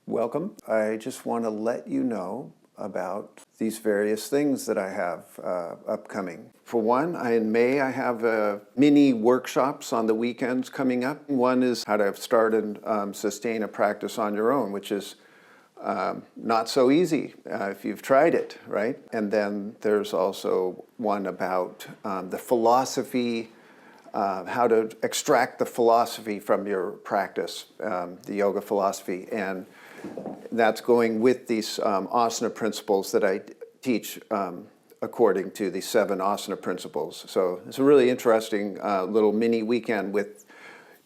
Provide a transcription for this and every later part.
Welcome. I just want to let you know about these various things that I have upcoming. For one, in May I have mini workshops on the weekends coming up. One is how to start and sustain a practice on your own, which is not so easy if you've tried it, right? And then there's also one about the philosophy, how to extract the philosophy from your practice, the yoga philosophy. And that's going with these asana principles that I teach according to the 7 asana principles. So it's a really interesting little mini weekend with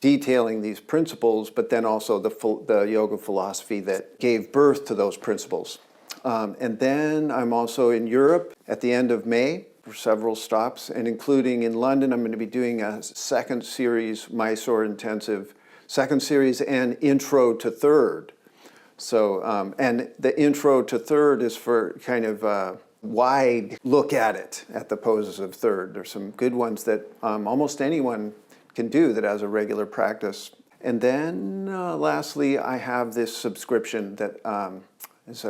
detailing these principles, but then also the yoga philosophy that gave birth to those principles. And then I'm also in Europe at the end of May for several stops, and including in London, I'm going to be doing a second series, MYSORE intensive, second series and intro to third. So, and the intro to third is for kind of a wide look at it, at the poses of third. There's some good ones that almost anyone can do that has a regular practice. And then lastly, I have this subscription that is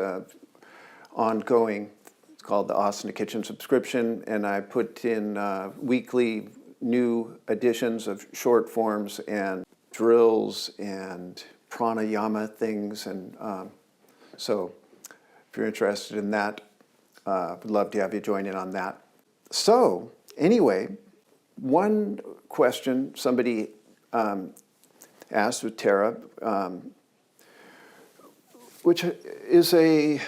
ongoing. It's called the Asana Kitchen subscription, and I put in weekly new editions of short forms and drills and pranayama things, and so if you're interested in that, I'd love to have you join in on that. So anyway, one question somebody asked with Tara, which is I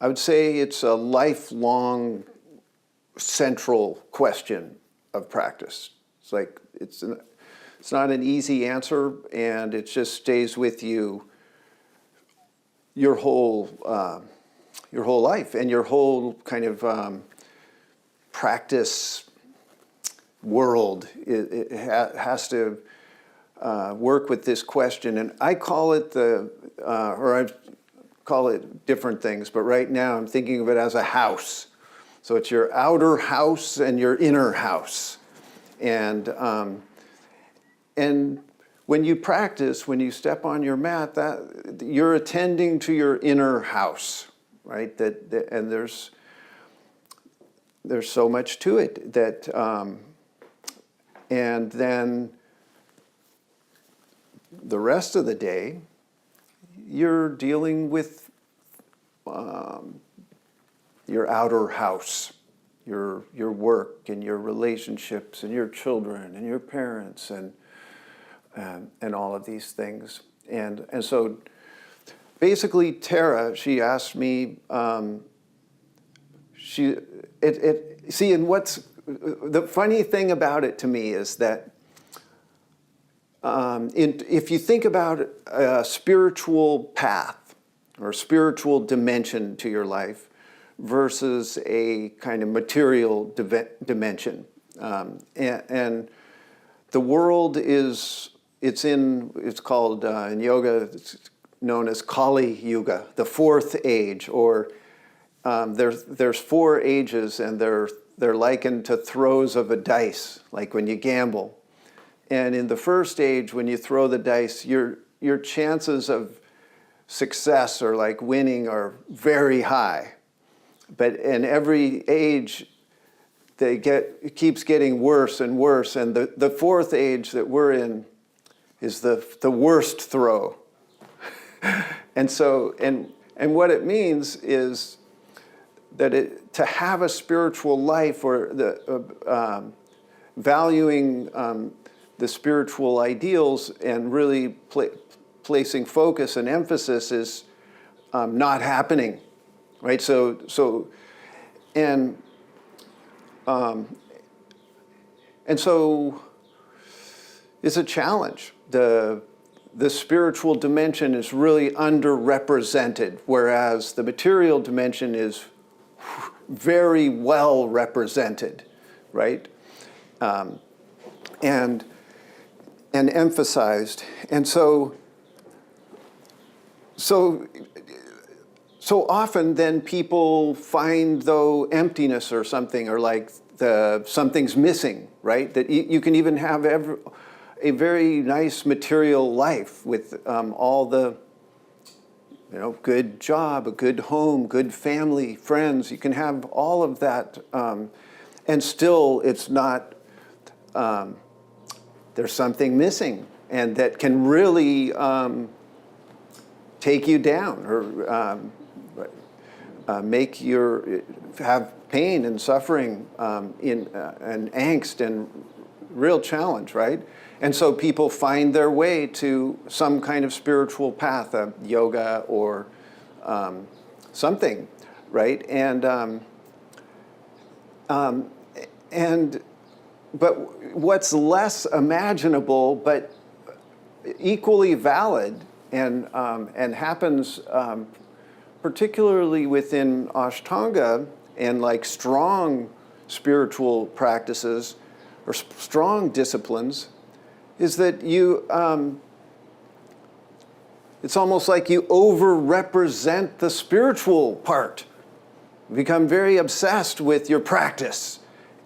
would say it's a lifelong central question of practice. It's like it's not an easy answer, and it just stays with you your whole life and your whole kind of practice world. It has to work with this question, and I call it or I call it different things, but right now I'm thinking of it as a house. So it's your outer house and your inner house, and when you practice, when you step on your mat, that you're attending to your inner house, right? And there's so much to it that, and then the rest of the day, you're dealing with your outer house, your work and your relationships and your children and your parents and all of these things. And so basically Tara, she asked me, see, and what's the funny thing about it to me is that if you think about a spiritual path or spiritual dimension to your life versus a kind of material dimension, and the world it's called in yoga, it's known as Kali Yuga, the 4th age, or there's 4 ages, and they're likened to throws of a dice, like when you gamble. And in the first age, when you throw the dice, your chances of success or like winning are very high. But in every age, it keeps getting worse and worse. And the 4th age that we're in is the worst throw. And so, and what it means is that to have a spiritual life, or the valuing the spiritual ideals and really placing focus and emphasis is not happening, right? So it's a challenge. The spiritual dimension is really underrepresented, whereas the material dimension is very well represented, right? And emphasized. And so often then people find, though, emptiness or something, or like something's missing, right? That you can even have a very nice material life with all the, good job, a good home, good family, friends. You can have all of that, and still it's not, there's something missing, and that can really take you down or make have pain and suffering and angst and real challenge, right? And so people find their way to some kind of spiritual path, yoga or something, right? But what's less imaginable, but equally valid, and happens particularly within Ashtanga and like strong spiritual practices or strong disciplines, is that you, it's almost like you over-represent the spiritual part. You become very obsessed with your practice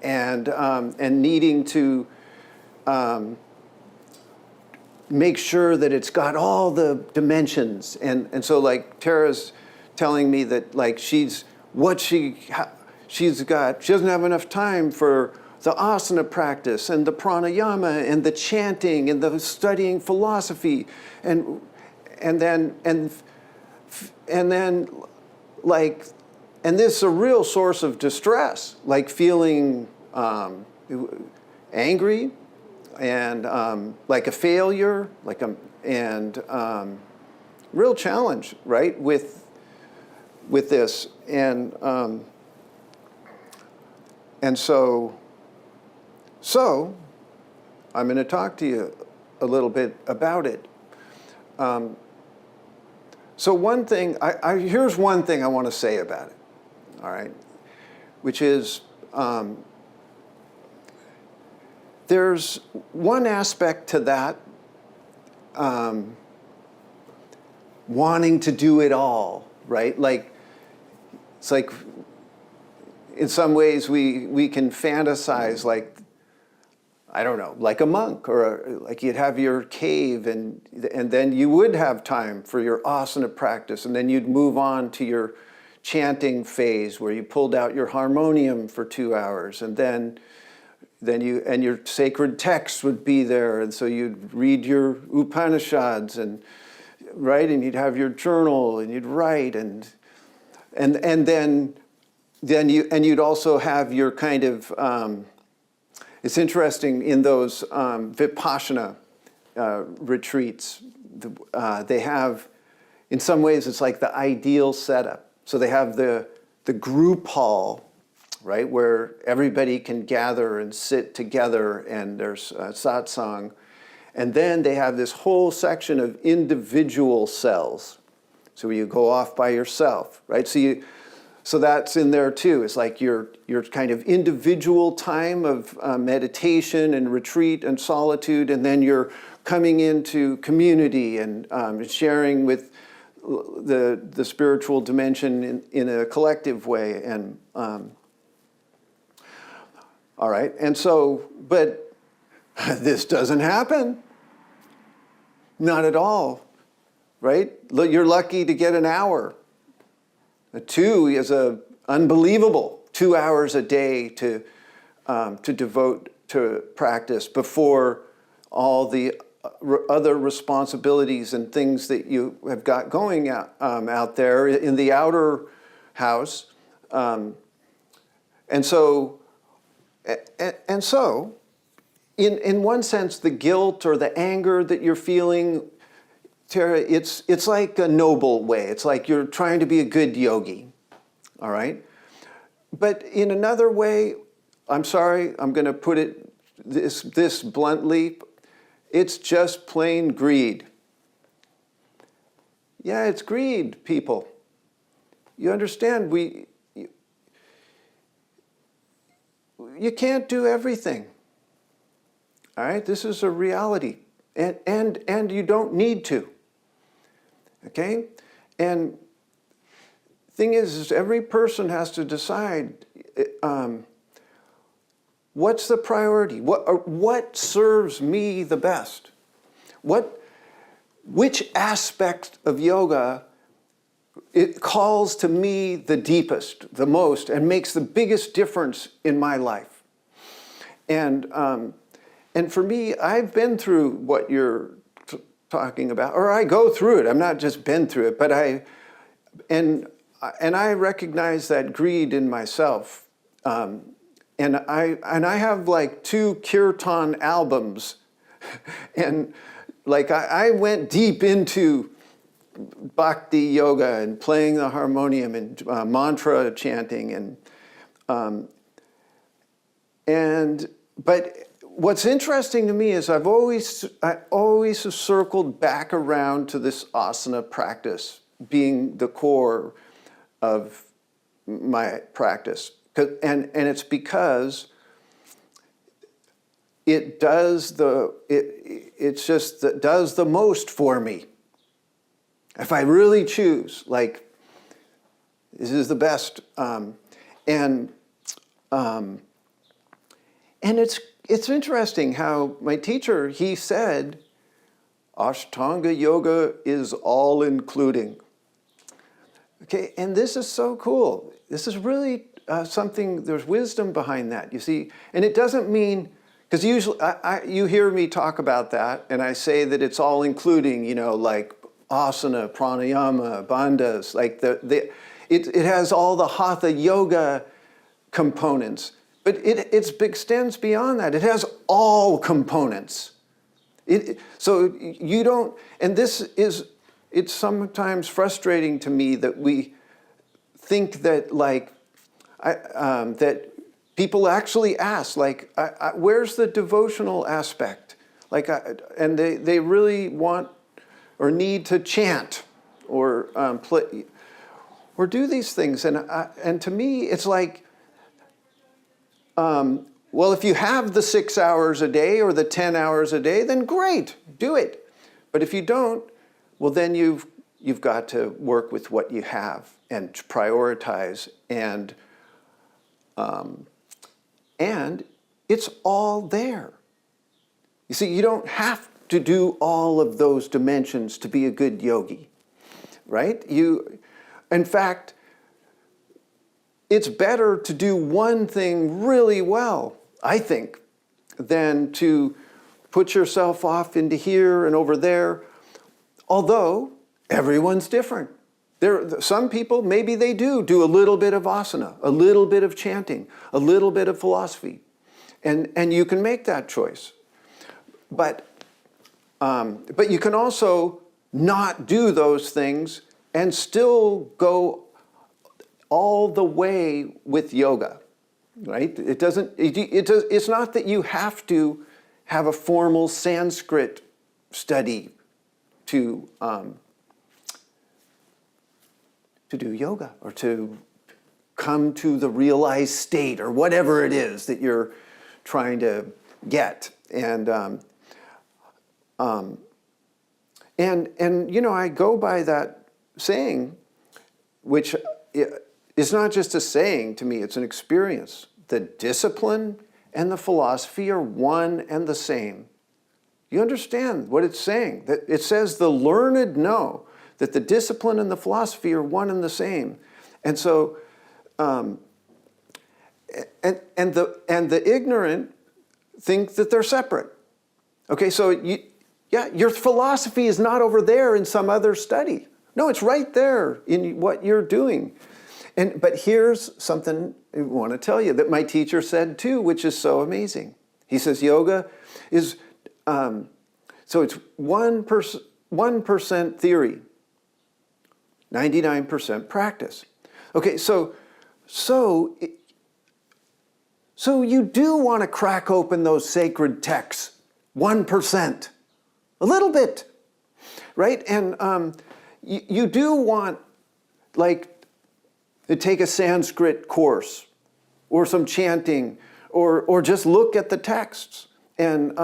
and needing to make sure that it's got all the dimensions. And so like Tara's telling me that like she doesn't have enough time for the asana practice and the pranayama and the chanting and the studying philosophy and then like, and this is a real source of distress, like feeling angry and like a failure, real challenge, right, with this, and so I'm going to talk to you a little bit about it. So one thing, here's one thing I want to say about it, all right, which is there's one aspect to that, wanting to do it all, right? Like, it's like, in some ways we can fantasize like, I don't know, like a monk, or like you'd have your cave and then you would have time for your asana practice, and then you'd move on to your chanting phase where you pulled out your harmonium for 2 hours, and then your sacred text would be there, and so you'd read your Upanishads and you'd have your journal and you'd write and then you'd also have your kind of it's interesting in those Vipassana retreats, they have, in some ways, it's like the ideal setup. So they have the group hall, right, where everybody can gather and sit together, and there's satsang. And then they have this whole section of individual cells. So you go off by yourself, right? So that's in there too. It's like your kind of individual time of meditation and retreat and solitude, and then you're coming into community and sharing with the spiritual dimension in a collective way. And all right, and so, but this doesn't happen. Not at all, right? You're lucky to get an hour. 2 is unbelievable. 2 hours a day to devote to practice before all the other responsibilities and things that you have got going out there in the outer house. And so, in one sense, the guilt or the anger that you're feeling, Tara, it's like a noble way. It's like you're trying to be a good yogi, all right? But in another way, I'm sorry, I'm going to put it this bluntly, it's just plain greed. Yeah, it's greed, people. You understand, you can't do everything. All right, this is a reality, and you don't need to. Okay, and thing is every person has to decide what's the priority? What serves me the best? Which aspect of yoga it calls to me the deepest, the most, and makes the biggest difference in my life? And for me, I've been through what you're talking about, or I go through it. I'm not just been through it, but I recognize that greed in myself. And I have like 2 kirtan albums, and like I went deep into bhakti yoga and playing the harmonium and mantra chanting but what's interesting to me is I always have circled back around to this asana practice being the core of my practice, and it's because it does does the most for me. If I really choose, like, this is the best, and it's interesting how my teacher, he said, Ashtanga yoga is all including. Okay, and this is so cool. This is really something. There's wisdom behind that. You see, and it doesn't mean. Because usually you hear me talk about that, and I say that it's all including, like asana, pranayama, bandhas, like it has all the hatha yoga components, but it extends beyond that. It has all components. So you don't, and it's sometimes frustrating to me that we think that that people actually ask, like, where's the devotional aspect? Like, and they really want or need to chant or play or do these things. And to me, it's like, well, if you have the 6 hours a day or the 10 hours a day, then great, do it. But if you don't, well, then you've got to work with what you have and prioritize and it's all there. You see, you don't have to do all of those dimensions to be a good yogi, right? In fact, it's better to do one thing really well, I think, than to put yourself off into here and over there, although everyone's different. Some people, maybe they do a little bit of asana, a little bit of chanting, a little bit of philosophy. And you can make that choice. But you can also not do those things and still go all the way with yoga, right? It's not that you have to have a formal Sanskrit study to do yoga or to come to the realized state or whatever it is that you're trying to get. And I go by that saying, which is not just a saying to me, it's an experience. The discipline and the philosophy are one and the same. You understand what it's saying? That it says the learned know that the discipline and the philosophy are one and the same. And so, and the ignorant think that they're separate. Okay, so your philosophy is not over there in some other study. No, it's right there in what you're doing. But here's something I want to tell you that my teacher said too, which is so amazing. He says yoga is, so it's 1% theory, 99% practice. Okay, so you do want to crack open those sacred texts, 1%, a little bit, right? And you do want, like, to take a Sanskrit course or some chanting or just look at the texts and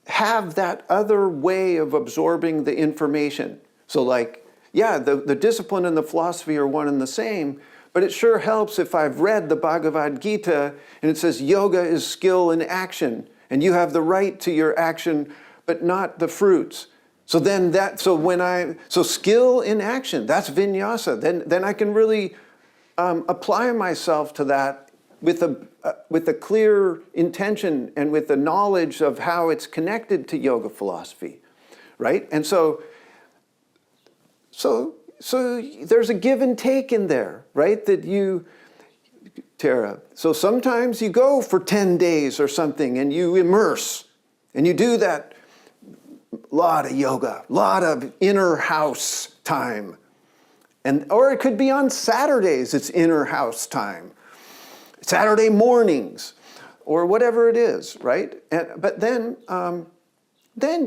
have that other way of absorbing the information. So like, yeah, the discipline and the philosophy are one and the same, but it sure helps if I've read the Bhagavad Gita and it says yoga is skill in action, and you have the right to your action, but not the fruits. So then so skill in action, that's vinyasa. Then I can really apply myself to that with a clear intention and with the knowledge of how it's connected to yoga philosophy, right? And so there's a give and take in there, right? Tara, so sometimes you go for 10 days or something and you immerse and you do that lot of yoga, lot of inner house time. Or it could be on Saturdays, it's inner house time. Saturday mornings, or whatever it is, right? But then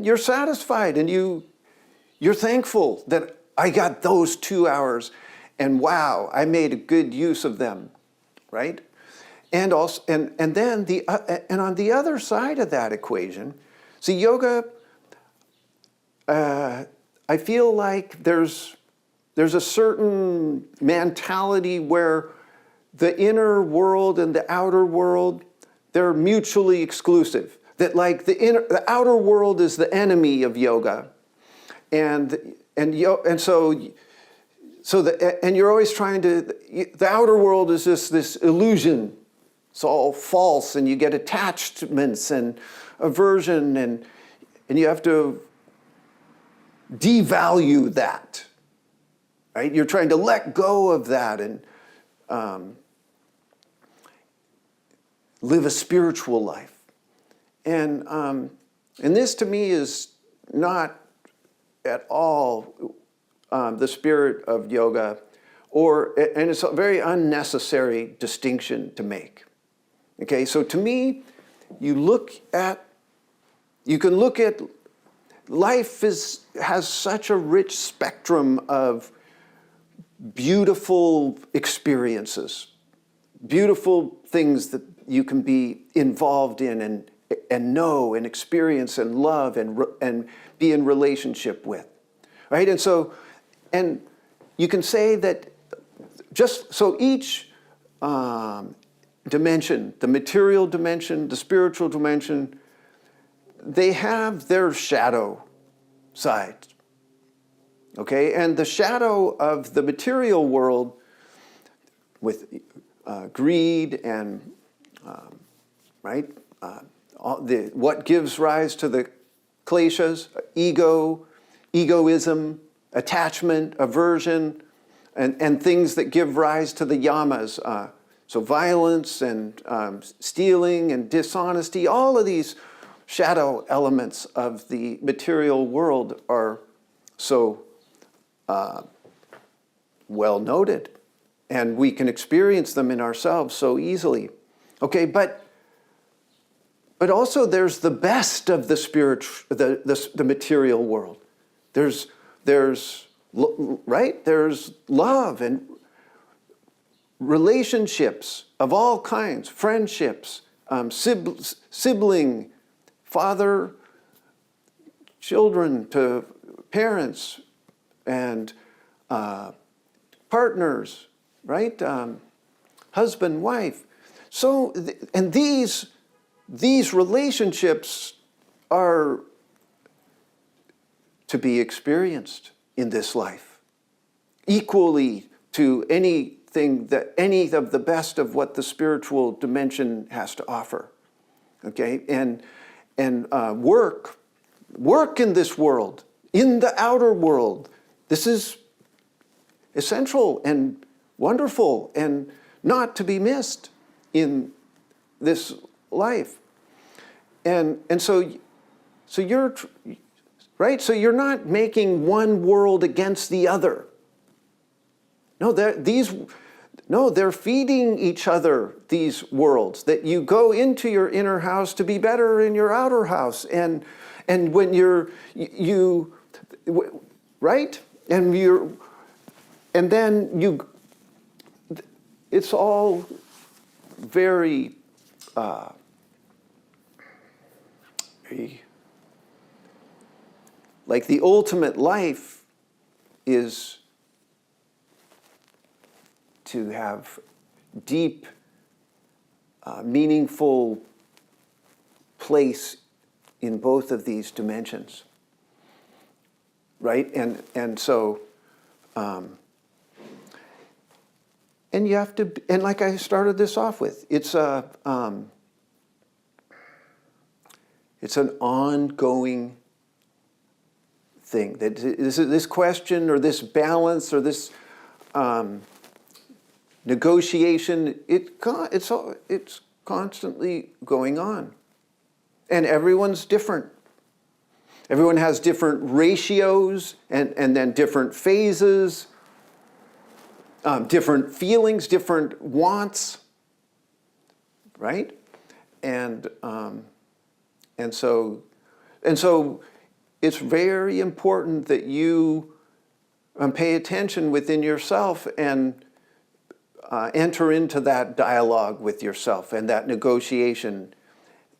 you're satisfied and you're thankful that I got those 2 hours, and wow, I made a good use of them, right? And also, and then on the other side of that equation, see, yoga, I feel like there's a certain mentality where the inner world and the outer world, they're mutually exclusive. That like the outer world is the enemy of yoga, and you're always trying to. The outer world is just this illusion. It's all false, and you get attachments and aversion, and you have to devalue that. Right? You're trying to let go of that and live a spiritual life. And this to me is not at all the spirit of yoga, and it's a very unnecessary distinction to make. Okay, so to me, you can look at life has such a rich spectrum of beautiful experiences, beautiful things that you can be involved in and know and experience and love and be in relationship with, right? And you can say that just so each dimension, the material dimension, the spiritual dimension, they have their shadow side. Okay, and the shadow of the material world with greed and what gives rise to the kleshas, egoism, attachment, aversion, and things that give rise to the yamas. So violence and stealing and dishonesty, all of these shadow elements of the material world are so well noted, and we can experience them in ourselves so easily. Okay, but also there's the best of the the material world. There's love and relationships of all kinds, friendships, sibling, father, children to parents, and partners, right? Husband, wife. So, and these relationships are to be experienced in this life, equally to any of the best of what the spiritual dimension has to offer. Okay, and work in this world, in the outer world. This is essential and wonderful and not to be missed in this life. And so you're right. So you're not making one world against the other. No, they're feeding each other, these worlds, that you go into your inner house to be better in your outer house. And when right? And then it's all very, like the ultimate life is to have deep, meaningful place in both of these dimensions, right? And so, and you have to, and like I started this off with, it's an ongoing thing. That this question or this balance or this negotiation, it's constantly going on. And everyone's different. Everyone has different ratios and then different phases, different feelings, different wants, right? And so it's very important that you pay attention within yourself and enter into that dialogue with yourself and that negotiation,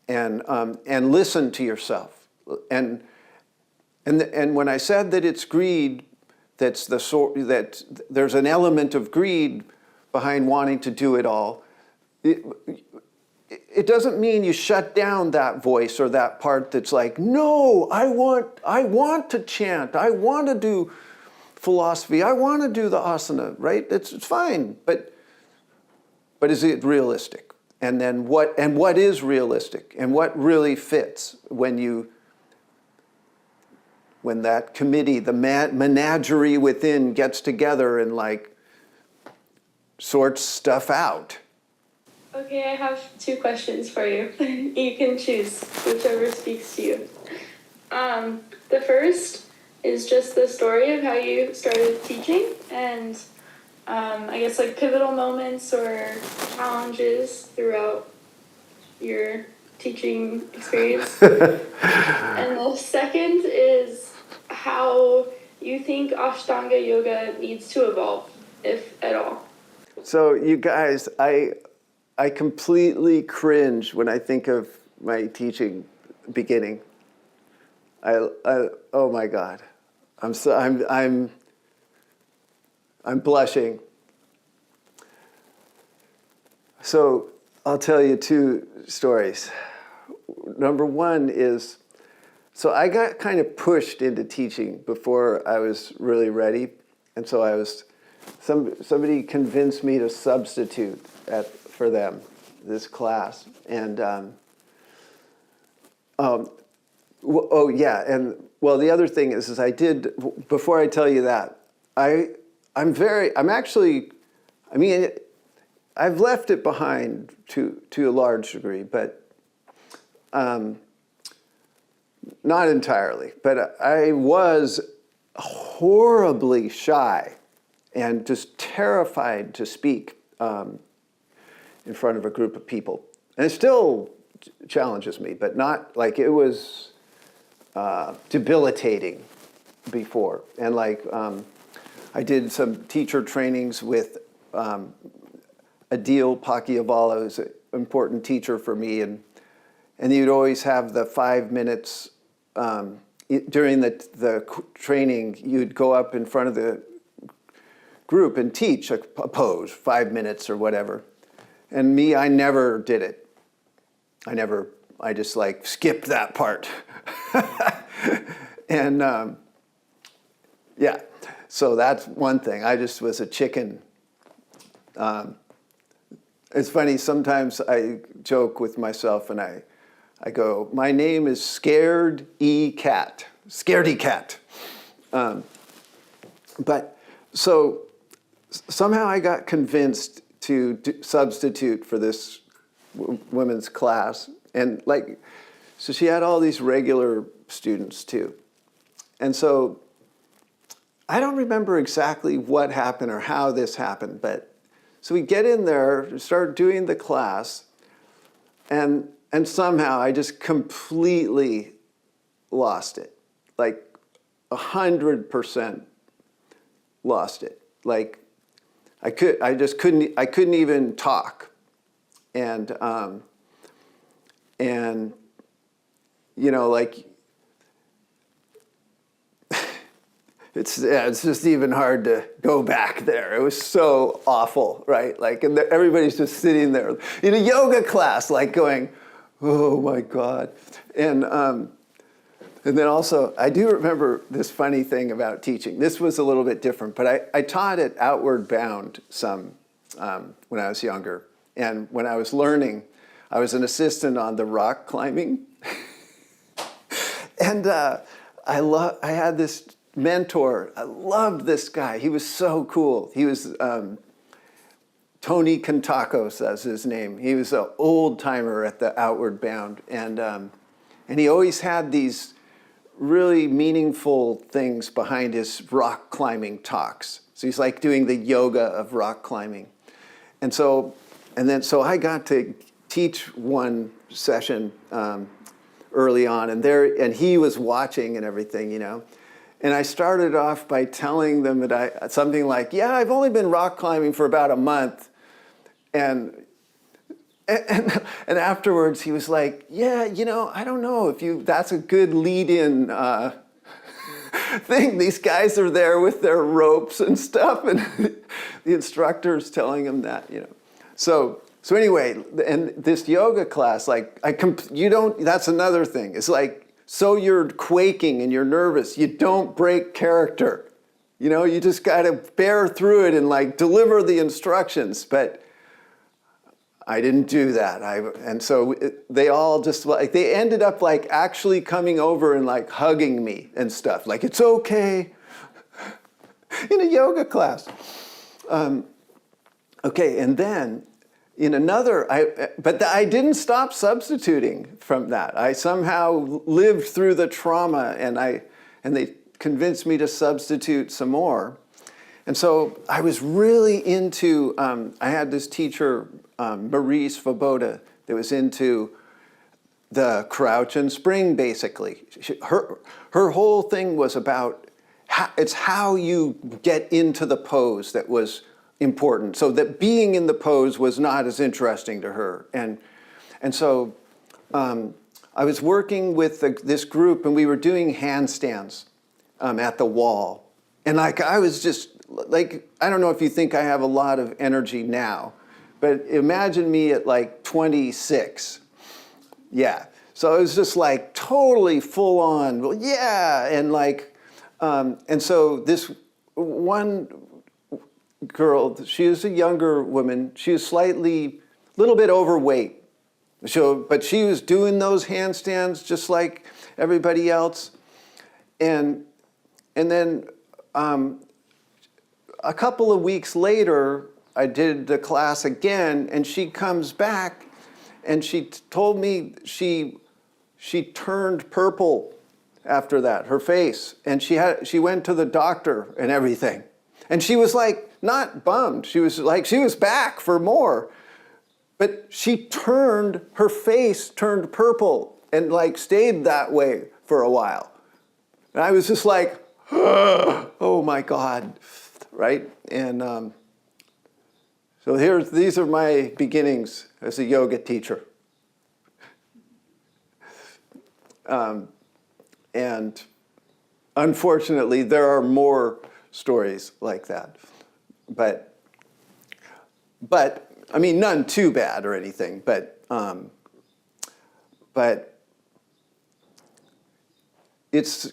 and listen to yourself. And when I said that it's greed, that there's an element of greed behind wanting to do it all. It doesn't mean you shut down that voice or that part that's like, no, I want to chant, I want to do philosophy, I want to do the asana, right? It's fine, but is it realistic? And then what is realistic? And what really fits when that committee, the menagerie within gets together and like sorts stuff out? Okay, I have 2 questions for you. You can choose whichever speaks to you. The first is just the story of how you started teaching and I guess like pivotal moments or challenges throughout your teaching experience. And the second is how you think Ashtanga yoga needs to evolve, if at all. So you guys, I completely cringe when I think of my teaching beginning. Oh my God, I'm blushing. So I'll tell you 2 stories. Number one is, so I got kind of pushed into teaching before I was really ready, and so somebody convinced me to substitute for them this class, and the other thing is I did, before I tell you that, I've left it behind to a large degree, but not entirely. But I was horribly shy and just terrified to speak in front of a group of people. And it still challenges me, but not like it was debilitating before. And like I did some teacher trainings with Adil Pakiavala, who's an important teacher for me, and you'd always have the 5 minutes during the training. You'd go up in front of the group and teach a pose, 5 minutes or whatever. And me, I never did it. I just like skipped that part. And so that's one thing. I just was a chicken. It's funny, sometimes I joke with myself and I go, my name is Scaredy Cat. Scaredy Cat. But so somehow I got convinced to substitute for this women's class. And so she had all these regular students too. And so I don't remember exactly what happened or how this happened, but so we get in there, start doing the class, and somehow I just completely lost it, like 100% lost it. Like I couldn't even talk, and you know, like it's just even hard to go back there. It was so awful, right? Like, and everybody's just sitting there in a yoga class, like going, oh my God. And then also, I do remember this funny thing about teaching. This was a little bit different, but I taught at Outward Bound some when I was younger. And when I was learning, I was an assistant on the rock climbing. And I had this mentor. I loved this guy. He was so cool. He was Tony Contakos, that's his name. He was an old timer at the Outward Bound. And he always had these really meaningful things behind his rock climbing talks. So he's like doing the yoga of rock climbing. And so I got to teach one session early on, and he was watching and everything, you know. And I started off by telling them that something like, yeah, I've only been rock climbing for about a month. And afterwards he was like, yeah, you know, I don't know if that's a good lead-in thing. These guys are there with their ropes and stuff, and the instructor's telling them that, you know. So anyway, and this yoga class, like, that's another thing. It's like, so you're quaking and you're nervous, you don't break character. You know, you just got to bear through it and like deliver the instructions. But I didn't do that. And so they all just like, they ended up like actually coming over and like hugging me and stuff. Like, it's okay, in a yoga class. Okay, and then in another, but I didn't stop substituting from that. I somehow lived through the trauma, and they convinced me to substitute some more. And so I was really into, I had this teacher, Marie Svoboda, that was into the crouch and spring, basically. Her whole thing was about, it's how you get into the pose that was important. So that being in the pose was not as interesting to her. And so I was working with this group, and we were doing handstands at the wall. And like, I was just like, I don't know if you think I have a lot of energy now, but imagine me at like 26. Yeah. So it was just like totally full on, well, yeah. And like, and so this one girl, she was a younger woman. She was a little bit overweight. But she was doing those handstands just like everybody else. And then a couple of weeks later, I did the class again, and she comes back, and she told me she turned purple after that, her face, and she went to the doctor and everything. And she was like, not bummed. She was back for more. But her face turned purple and like stayed that way for a while. And I was just like, oh my God, right? And so these are my beginnings as a yoga teacher. And unfortunately, there are more stories like that. But I mean, none too bad or anything, but it's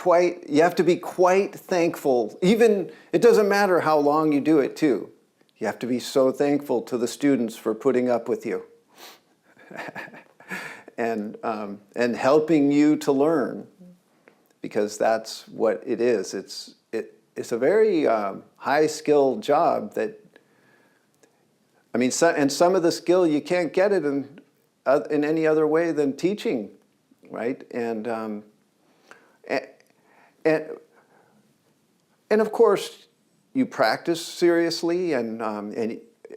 you have to be quite thankful. Even, it doesn't matter how long you do it too. You have to be so thankful to the students for putting up with you and helping you to learn, because that's what it is. It's a very high-skilled job that, I mean, and some of the skill you can't get it in any other way than teaching, right? And of course, you practice seriously, and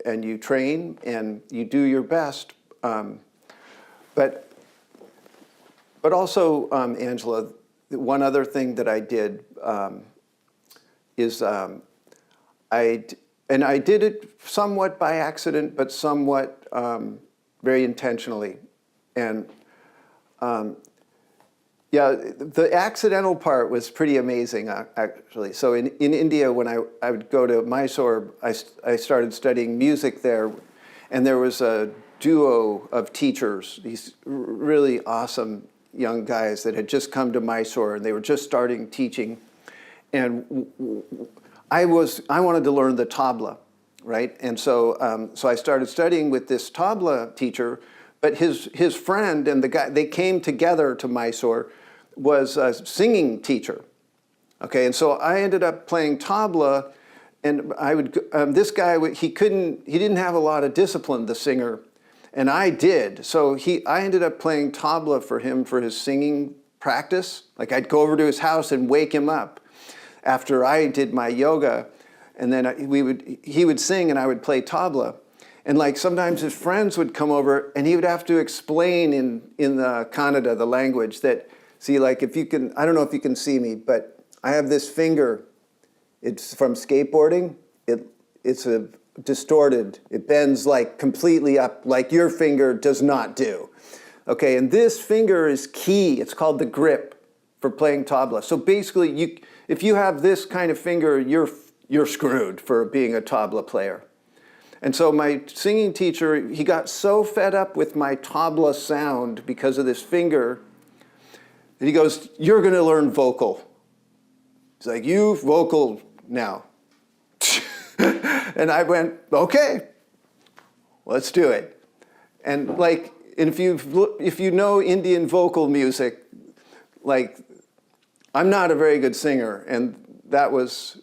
you train, and you do your best. But also, Angela, one other thing that I did is I did it somewhat by accident, but somewhat very intentionally. And Yeah, the accidental part was pretty amazing, actually. So in India, when I would go to Mysore, I started studying music there, and there was a duo of teachers, these really awesome young guys that had just come to Mysore, and they were just starting teaching. And I wanted to learn the tabla, right? And so, so I started studying with this tabla teacher, but his friend and the guy, they came together to Mysore, was a singing teacher. Okay, and so I ended up playing tabla, and I would, this guy, he didn't have a lot of discipline, the singer, and I did. So I ended up playing tabla for him for his singing practice. Like I'd go over to his house and wake him up after I did my yoga, and then he would sing and I would play tabla. And like sometimes his friends would come over and he would have to explain in the Kannada, the language, that, see, like if you can, I don't know if you can see me, but I have this finger. It's from skateboarding. It's a distorted. It bends like completely up, like your finger does not do. Okay, and this finger is key. It's called the grip for playing tabla. So basically, if you have this kind of finger, you're screwed for being a tabla player. And so my singing teacher, he got so fed up with my tabla sound because of this finger that he goes, "You're going to learn vocal." He's like, "You vocal now." And I went, "Okay, let's do it." And like, and if you know Indian vocal music, like, I'm not a very good singer, and that was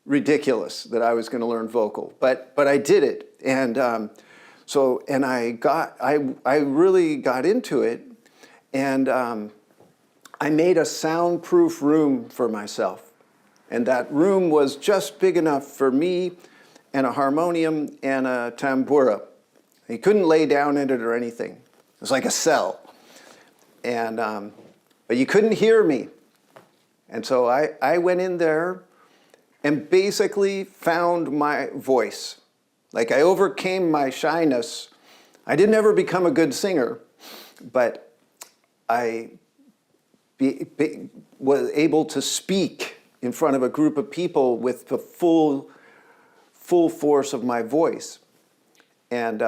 ridiculous that I was going to learn vocal, but I did it, and and I really got into it, and I made a soundproof room for myself, and that room was just big enough for me and a harmonium and a tambura. You couldn't lay down in it or anything. It was like a cell, and but you couldn't hear me, and so I went in there and basically found my voice. Like I overcame my shyness. I didn't ever become a good singer, but I was able to speak in front of a group of people with the full force of my voice. And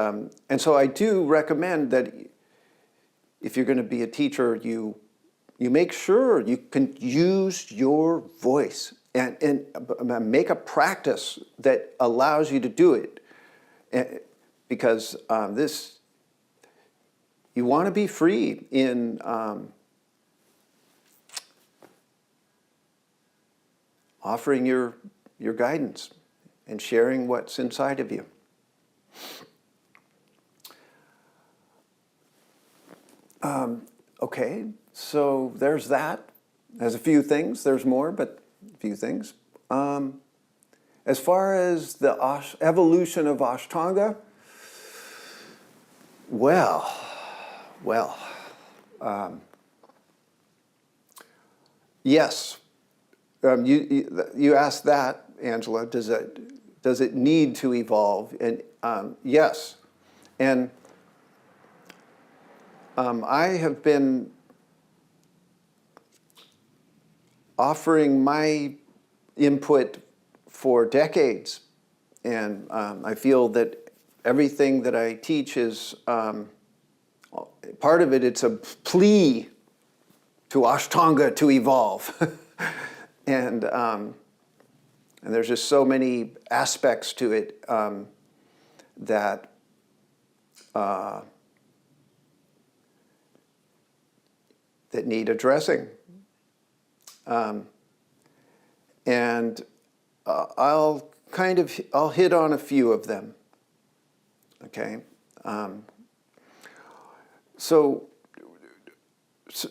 so I do recommend that if you're going to be a teacher, you make sure you can use your voice. And make a practice that allows you to do it, because you want to be free in offering your guidance and sharing what's inside of you. Okay, so there's that. There's a few things. There's more, but a few things. As far as the evolution of Ashtanga, well, yes. You asked that, Angela. Does it need to evolve? And yes. And I have been offering my input for decades, and I feel that everything that I teach is part of it. It's a plea to Ashtanga to evolve, and there's just so many aspects to it that need addressing. And I'll hit on a few of them. Okay. So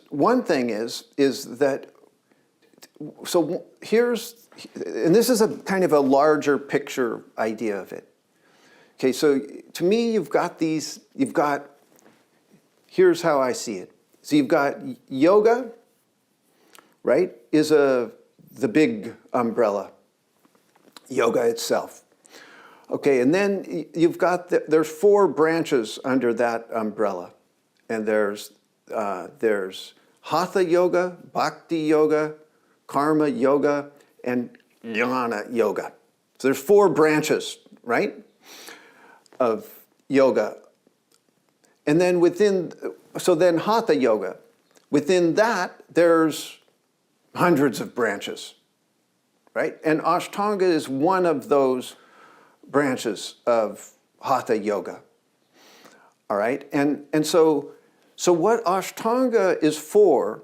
one thing is that, so here's, and this is a kind of a larger picture idea of it. Okay, so to me, here's how I see it. So you've got yoga, right, is the big umbrella, yoga itself. Okay, and then you've got, there's 4 branches under that umbrella. And there's Hatha yoga, bhakti yoga, karma yoga, and jnana yoga. So there's 4 branches, right, of yoga. And then then hatha yoga. Within that, there's hundreds of branches, right? And Ashtanga is one of those branches of hatha yoga. All right? And so what Ashtanga is for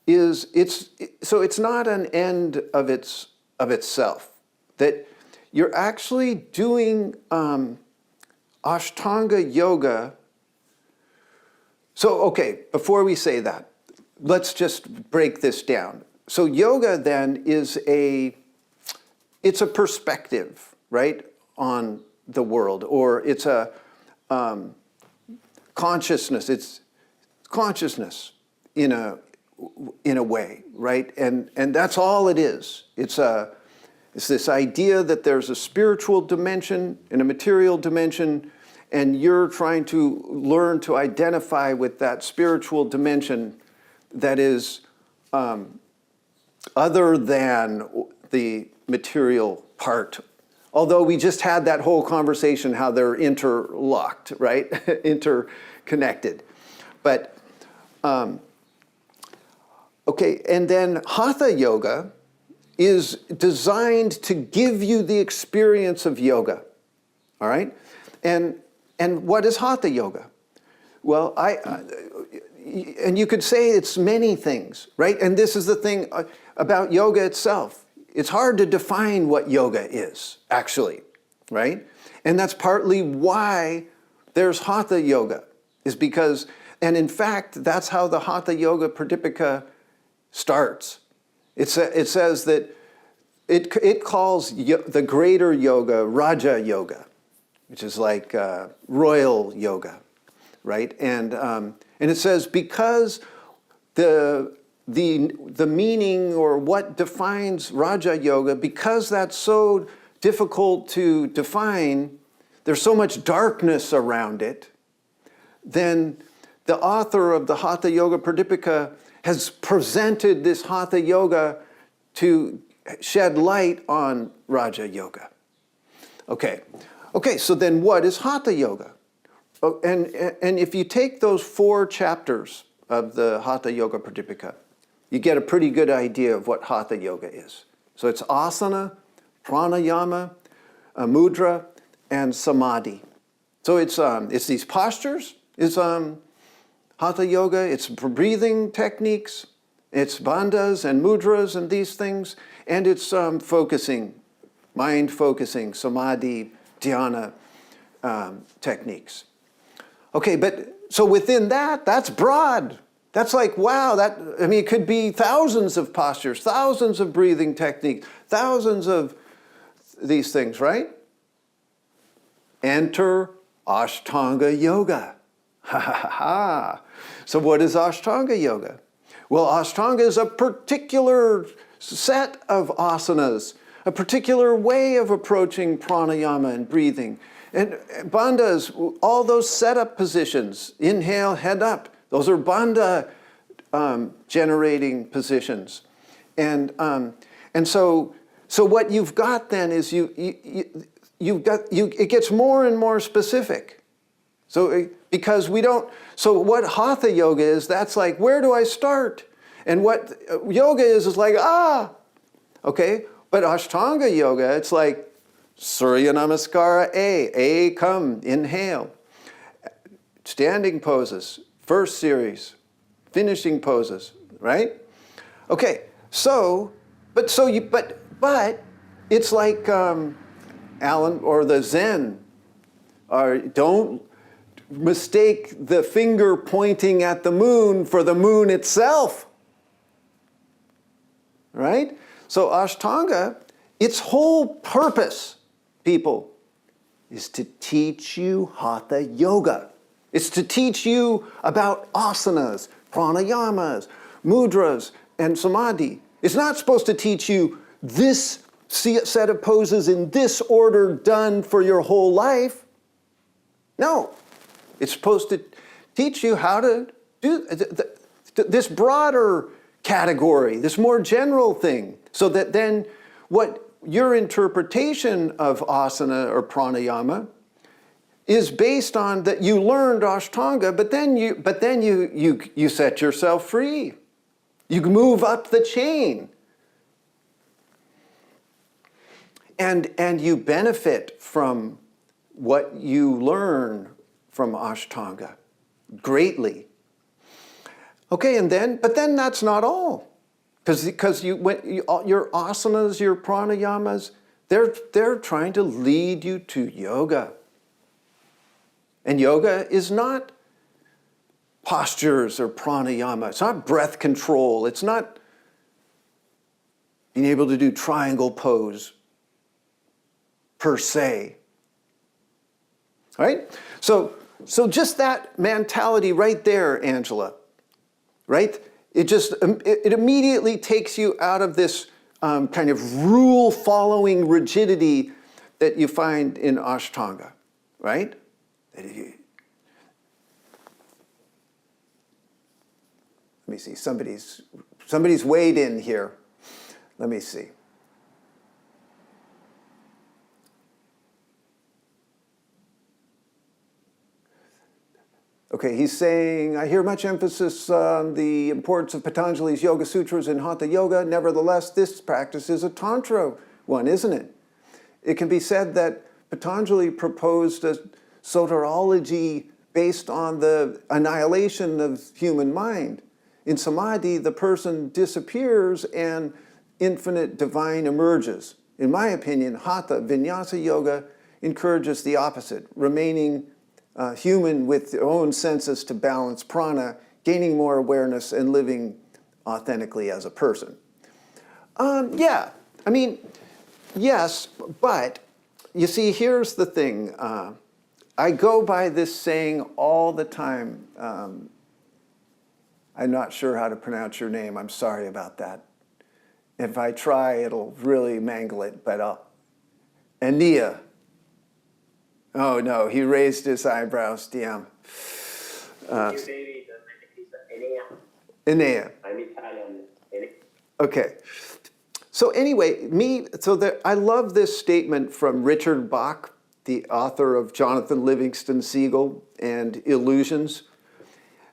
is it's not an end of itself. That you're actually doing Ashtanga yoga. So, okay, before we say that, let's just break this down. So yoga then is it's a perspective, right, on the world, or it's a consciousness. It's consciousness in a way, right? And that's all it is. It's this idea that there's a spiritual dimension and a material dimension, and you're trying to learn to identify with that spiritual dimension that is other than the material part. Although we just had that whole conversation how they're interlocked, right? Interconnected. But, okay, and then Hatha yoga is designed to give you the experience of yoga, all right? And what is Hatha yoga? Well, and you could say it's many things, right? And this is the thing about yoga itself. It's hard to define what yoga is, actually, right? And that's partly why there's Hatha yoga, is because, and in fact, that's how the Hatha Yoga Pradipika starts. It says that it calls the greater yoga Raja yoga, which is like royal yoga, right? And it says because the meaning or what defines Raja yoga, because that's so difficult to define, there's so much darkness around it, then the author of the Hatha Yoga Pradipika has presented this Hatha yoga to shed light on Raja yoga. Okay, so then what is Hatha yoga? Oh, and if you take those 4 chapters of the Hatha Yoga Pradipika, you get a pretty good idea of what Hatha yoga is. So it's asana, pranayama, mudra, and samadhi. So it's these postures. It's Hatha yoga. It's breathing techniques. It's bandhas and mudras and these things. And it's focusing, mind focusing, samadhi, dhyana techniques. Okay, but so within that, that's broad. That's like, wow, it could be thousands of postures, thousands of breathing techniques, thousands of these things, right? Enter Ashtanga yoga. Ha ha ha. So what is Ashtanga yoga? Well, Ashtanga is a particular set of asanas, a particular way of approaching pranayama and breathing. And bandhas, all those setup positions, inhale, head up, those are bandha generating positions. And so what you've got then is it gets more and more specific. So because so what Hatha yoga is, that's like, where do I start? And what yoga is like, okay. But Ashtanga yoga, it's like, Surya Namaskara A, come, inhale. Standing poses, first series, finishing poses, right? Okay, but it's like Alan or the Zen, don't mistake the finger pointing at the moon for the moon itself, right? So Ashtanga, its whole purpose, people, is to teach you Hatha yoga. It's to teach you about asanas, pranayamas, mudras, and samadhi. It's not supposed to teach you this set of poses in this order done for your whole life. No. It's supposed to teach you how to this broader category, this more general thing, so that then what your interpretation of asana or pranayama is based on that you learned Ashtanga, but then you set yourself free. You move up the chain. And you benefit from what you learn from Ashtanga greatly. Okay, but then that's not all. Because your asanas, your pranayamas, they're trying to lead you to yoga. And yoga is not postures or pranayama. It's not breath control. It's not being able to do triangle pose per se. All right? So just that mentality right there, Angela, right? It immediately takes you out of this kind of rule-following rigidity that you find in Ashtanga, right? Let me see, somebody's weighed in here. Let me see. Okay, he's saying, I hear much emphasis on the importance of Patanjali's Yoga Sutras in Hatha Yoga. Nevertheless, this practice is a Tantra one, isn't it? It can be said that Patanjali proposed a soteriology based on the annihilation of human mind. In Samadhi, the person disappears and infinite divine emerges. In my opinion, Hatha Vinyasa Yoga encourages the opposite, remaining human with their own senses to balance prana, gaining more awareness, and living authentically as a person. Yeah, I mean, yes, but you see, here's the thing. I go by this saying all the time. I'm not sure how to pronounce your name. I'm sorry about that. If I try, it'll really mangle it, but Ania. Oh no, he raised his eyebrows, DM. Enea. I'm Italian. Okay. So anyway, I love this statement from Richard Bach, the author of Jonathan Livingston Seagull and Illusions.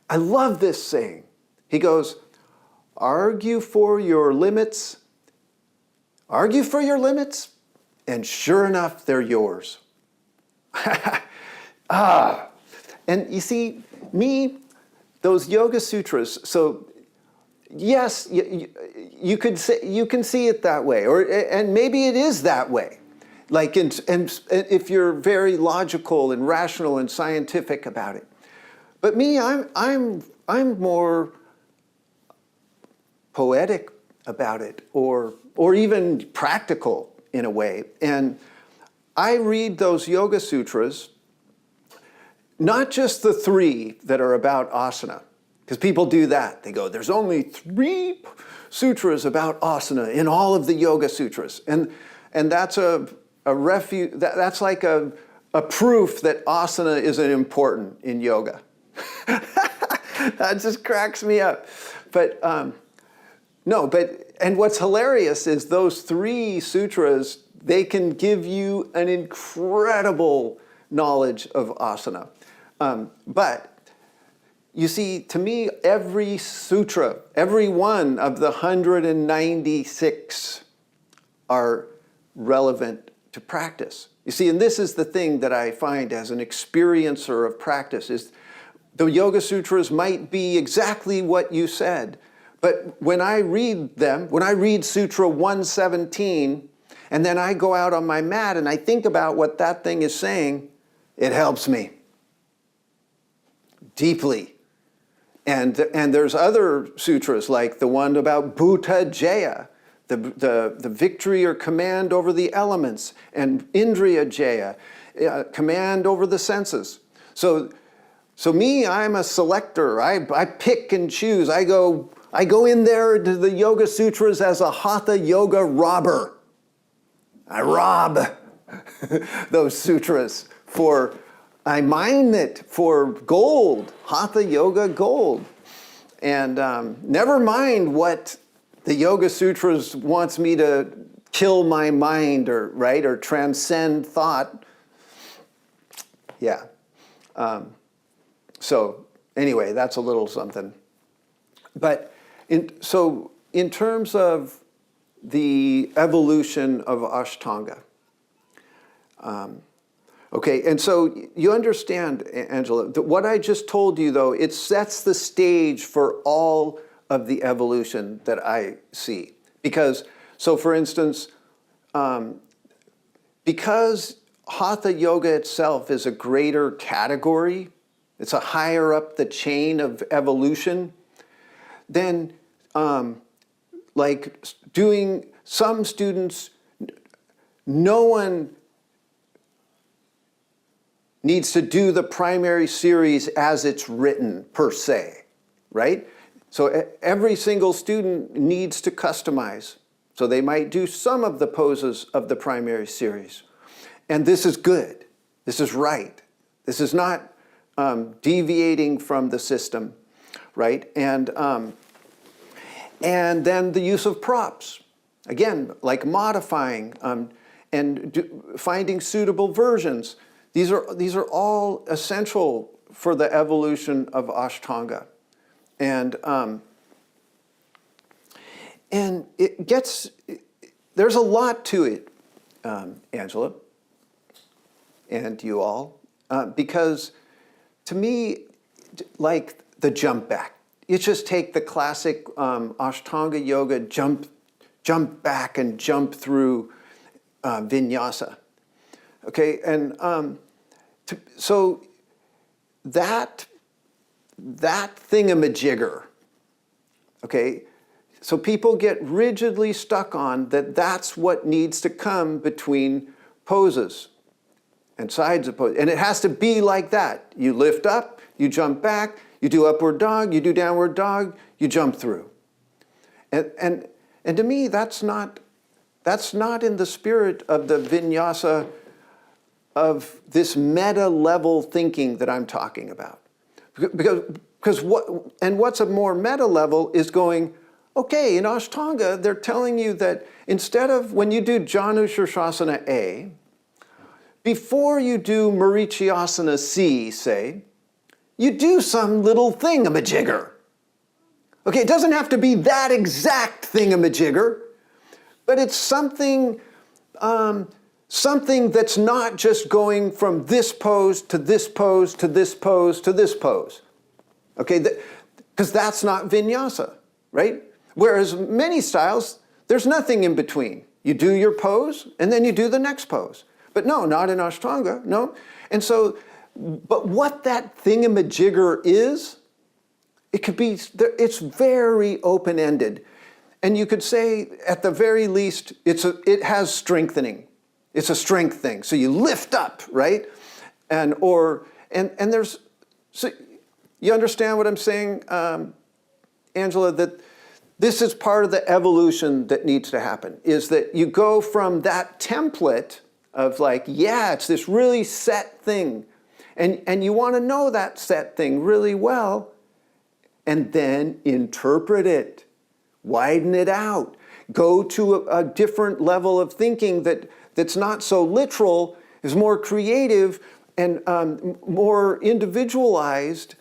I love this saying. He goes, argue for your limits, and sure enough, they're yours. And you see, those Yoga Sutras, so yes, you can see it that way, and maybe it is that way. Like, and if you're very logical and rational and scientific about it. But me, I'm more poetic about it, or even practical in a way. And I read those Yoga Sutras, not just the 3 that are about asana, because people do that. They go, there's only 3 sutras about asana in all of the Yoga Sutras. And that's that's like a proof that asana isn't important in yoga. That just cracks me up. But and what's hilarious is those 3 sutras, they can give you an incredible knowledge of asana. But you see, to me, every sutra, every one of the 196 are relevant to practice. You see, and this is the thing that I find as an experiencer of practice, is the Yoga Sutras might be exactly what you said, but when I read them, when I read Sutra 117, and then I go out on my mat and I think about what that thing is saying, it helps me deeply. And there's other sutras, like the one about Bhuta Jaya, the victory or command over the elements, and Indriya Jaya, command over the senses. So me, I'm a selector. I pick and choose. I go in there to the Yoga Sutras as a Hatha Yoga robber. I rob those sutras I mine it for gold, Hatha Yoga gold. And never mind what the Yoga Sutras wants me to kill my mind or transcend thought. Yeah. So anyway, that's a little something. But so in terms of the evolution of Ashtanga, okay, and so you understand, Angela, that what I just told you, though, it sets the stage for all of the evolution that I see. Because, so for instance, because Hatha Yoga itself is a greater category, it's a higher up the chain of evolution, then like doing some students, no one needs to do the primary series as it's written per se, right? So every single student needs to customize. So they might do some of the poses of the primary series. And this is good. This is right. This is not deviating from the system, right? And then the use of props. Again, like modifying and finding suitable versions. These are all essential for the evolution of Ashtanga. And it gets, there's a lot to it, Angela, and you all, because to me, like the jump back, you just take the classic Ashtanga yoga, jump back and jump through vinyasa. Okay, and so that thingamajigger, okay, so people get rigidly stuck on that that's what needs to come between poses and sides of poses. And it has to be like that. You lift up, you jump back, you do upward dog, you do downward dog, you jump through. And to me, that's not in the spirit of the vinyasa of this meta-level thinking that I'm talking about. Because what's a more meta-level is going, okay, in Ashtanga, they're telling you that instead of when you do Janu Shirshasana A, before you do Marichyasana C, say, you do some little thingamajigger. Okay, it doesn't have to be that exact thingamajigger, but it's something that's not just going from this pose to this pose to this pose to this pose. Okay, because that's not vinyasa, right? Whereas many styles, there's nothing in between. You do your pose, and then you do the next pose. But no, not in Ashtanga, no. And so, but what that thingamajigger is, it could be, it's very open-ended. And you could say, at the very least, it has strengthening. It's a strength thing. So you lift up, right? And there's, so you understand what I'm saying, Angela, that this is part of the evolution that needs to happen, is that you go from that template of like, yeah, it's this really set thing. And you want to know that set thing really well, and then interpret it, widen it out, go to a different level of thinking that's not so literal, is more creative and more individualized,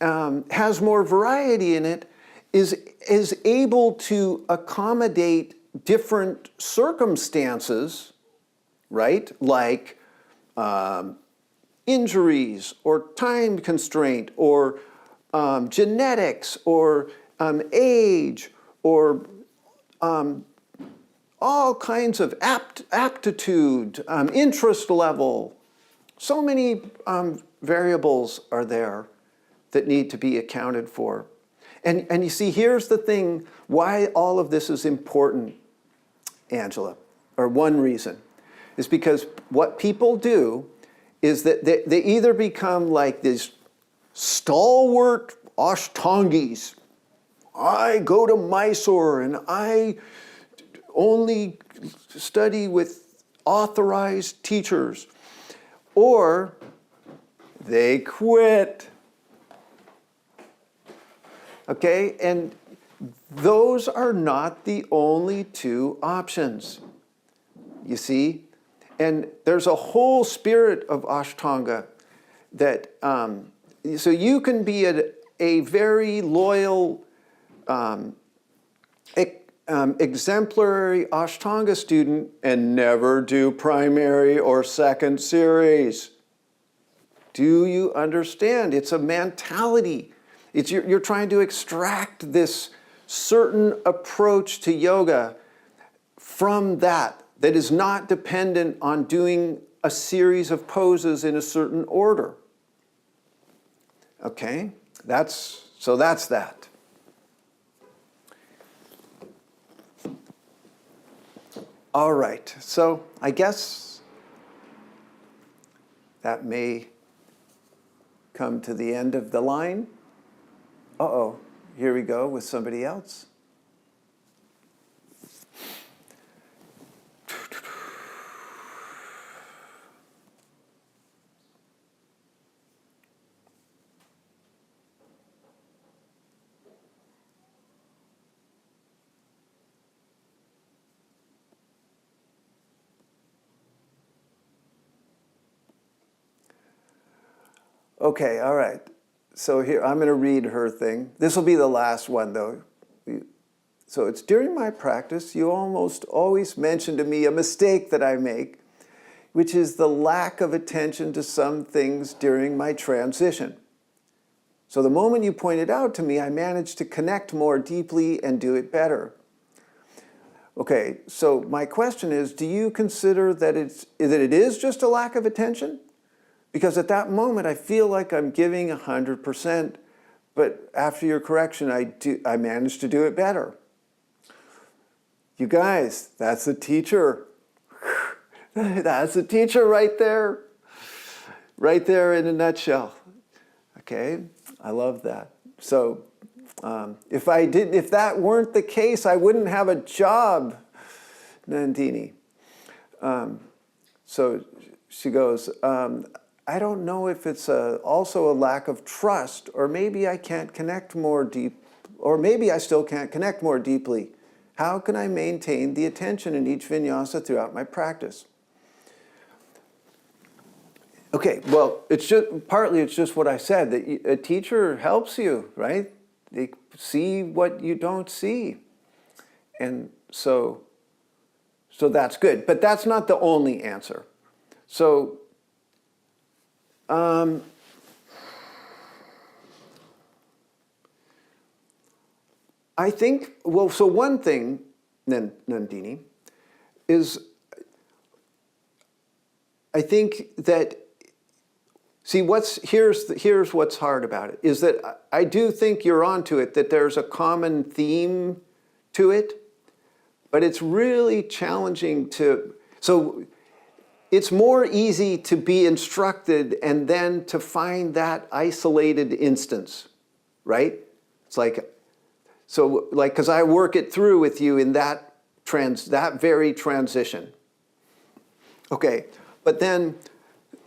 has more variety in it, is able to accommodate different circumstances, right? Like injuries or time constraint or genetics or age or all kinds of aptitude, interest level. So many variables are there that need to be accounted for. And you see, here's the thing, why all of this is important, Angela, or one reason, is because what people do is that they either become like these stalwart Ashtangis. I go to MYSORE and I only study with authorized teachers. Or they quit. Okay, and those are not the only two options, you see? And there's a whole spirit of Ashtanga that, so you can be a very loyal, exemplary Ashtanga student and never do primary or second series. Do you understand? It's a mentality. You're trying to extract this certain approach to yoga from that is not dependent on doing a series of poses in a certain order. Okay? That's that. All right, so I guess that may come to the end of the line. Uh-oh, here we go with somebody else. Okay, all right. So here, I'm going to read her thing. This will be the last one, though. So it's during my practice, you almost always mention to me a mistake that I make, which is the lack of attention to some things during my transition. So the moment you point it out to me, I managed to connect more deeply and do it better. Okay, so my question is, do you consider that it is just a lack of attention? Because at that moment, I feel like I'm giving 100%, but after your correction, I managed to do it better. You guys, that's a teacher. That's a teacher right there. Right there in a nutshell. Okay, I love that. So if that weren't the case, I wouldn't have a job, Nandini. So she goes, I don't know if it's also a lack of trust, or maybe I can't connect more deep, or maybe I still can't connect more deeply. How can I maintain the attention in each vinyasa throughout my practice? Okay, well, it's just what I said, that a teacher helps you, right? They see what you don't see. And so that's good, but that's not the only answer. So I think, well, so one thing, Nandini, is I think that, see, here's what's hard about it, is that I do think you're onto it, that there's a common theme to it, but it's really challenging so it's more easy to be instructed and then to find that isolated instance, right? It's like, because I work it through with you in that very transition. Okay, but then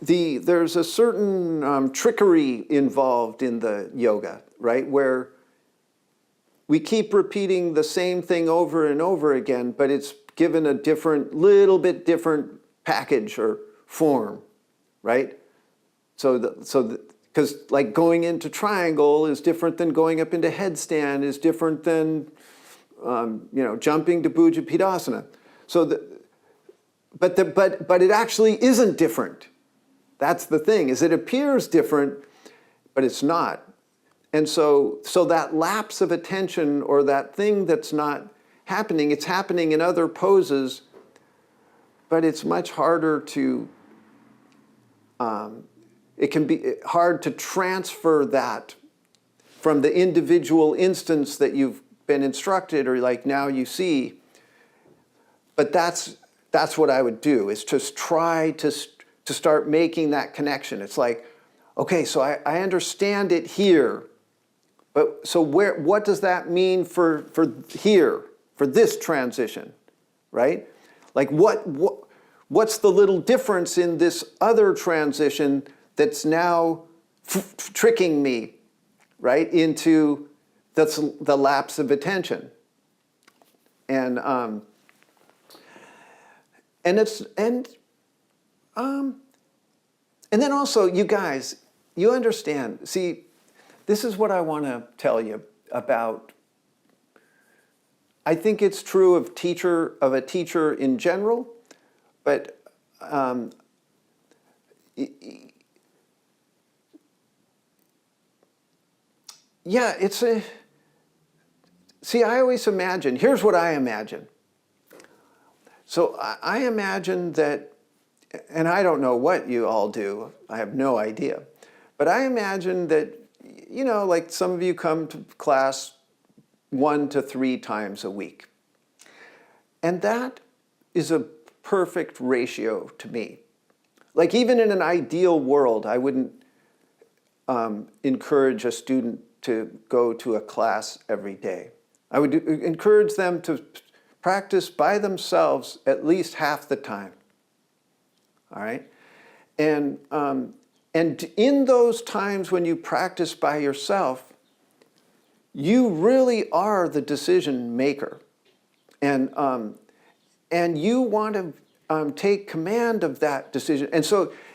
there's a certain trickery involved in the yoga, right? Where we keep repeating the same thing over and over again, but it's given a little bit different package or form, right? Because like going into triangle is different than going up into headstand, is different than jumping to Bhujapidasana. But it actually isn't different. That's the thing, is it appears different, but it's not. And so that lapse of attention, or that thing that's not happening, it's happening in other poses, but it's much harder to, it can be hard to transfer that from the individual instance that you've been instructed, or like now you see. But that's what I would do, is just try to start making that connection. It's like, okay, so I understand it here, but so what does that mean for here, for this transition, right? Like what's the little difference in this other transition that's now tricking me, right, into that's the lapse of attention. And then also, you guys, you understand. See, this is what I want to tell you about. I think it's true of a teacher in general, but yeah, it's a. See, I always imagine. Here's what I imagine. So I imagine that, and I don't know what you all do. I have no idea, but I imagine that, you know, like some of you come to class 1 to 3 times a week. And that is a perfect ratio to me. Like even in an ideal world, I wouldn't encourage a student to go to a class every day. I would encourage them to practice by themselves at least half the time. All right? And in those times when you practice by yourself, you really are the decision maker. And you want to take command of that decision.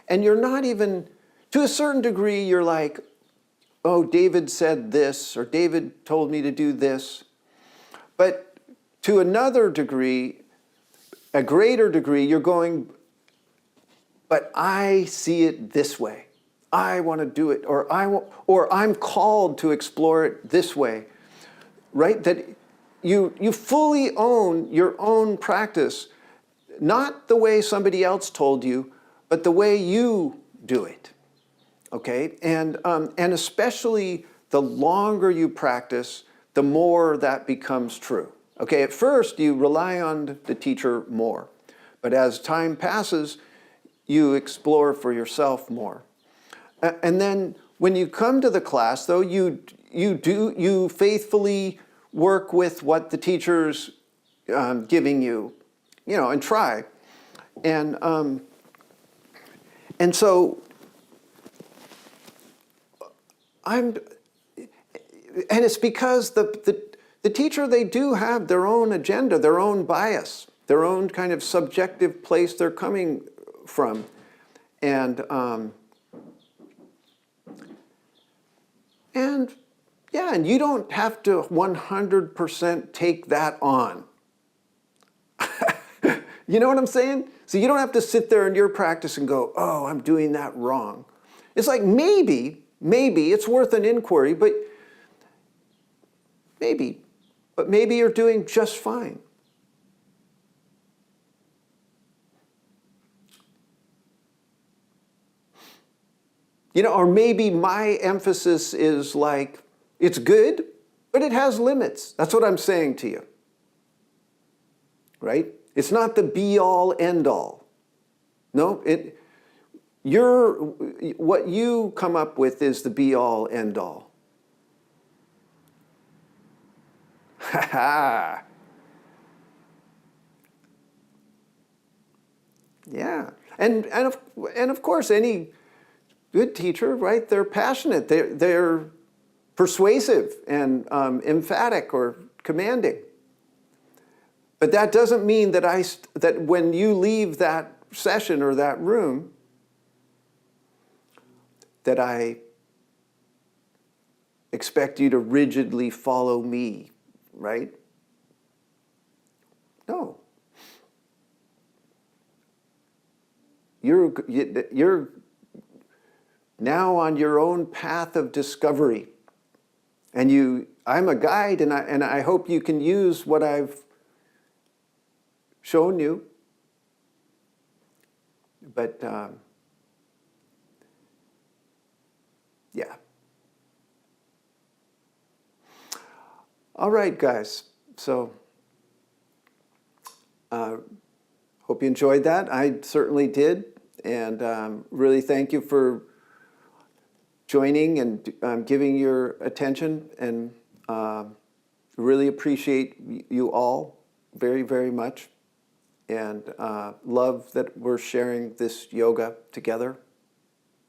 And you're not even, to a certain degree, you're like, oh, David said this, or David told me to do this. But to another degree, a greater degree, you're going, but I see it this way. I want to do it, or I'm called to explore it this way, right? That you fully own your own practice, not the way somebody else told you, but the way you do it, okay? And especially the longer you practice, the more that becomes true. Okay, at first you rely on the teacher more, but as time passes, you explore for yourself more. And then when you come to the class, though, you faithfully work with what the teacher's giving you, you know, and try. And so and it's because the teacher, they do have their own agenda, their own bias, their own kind of subjective place they're coming from. And yeah, and you don't have to 100% take that on. You know what I'm saying? So you don't have to sit there in your practice and go, oh, I'm doing that wrong. It's like maybe it's worth an inquiry, but maybe you're doing just fine. You know, or maybe my emphasis is like, it's good, but it has limits. That's what I'm saying to you. Right? It's not the be-all, end-all. No, what you come up with is the be-all, end-all. Ha ha! Yeah. And of course, any good teacher, right? They're passionate. They're persuasive and emphatic or commanding. But that doesn't mean that when you leave that session or that room, that I expect you to rigidly follow me, right? No. You're now on your own path of discovery. And I'm a guide, and I hope you can use what I've shown you. But yeah. All right, guys. So hope you enjoyed that. I certainly did. And really thank you for joining and giving your attention. And really appreciate you all very, very much. And love that we're sharing this yoga together.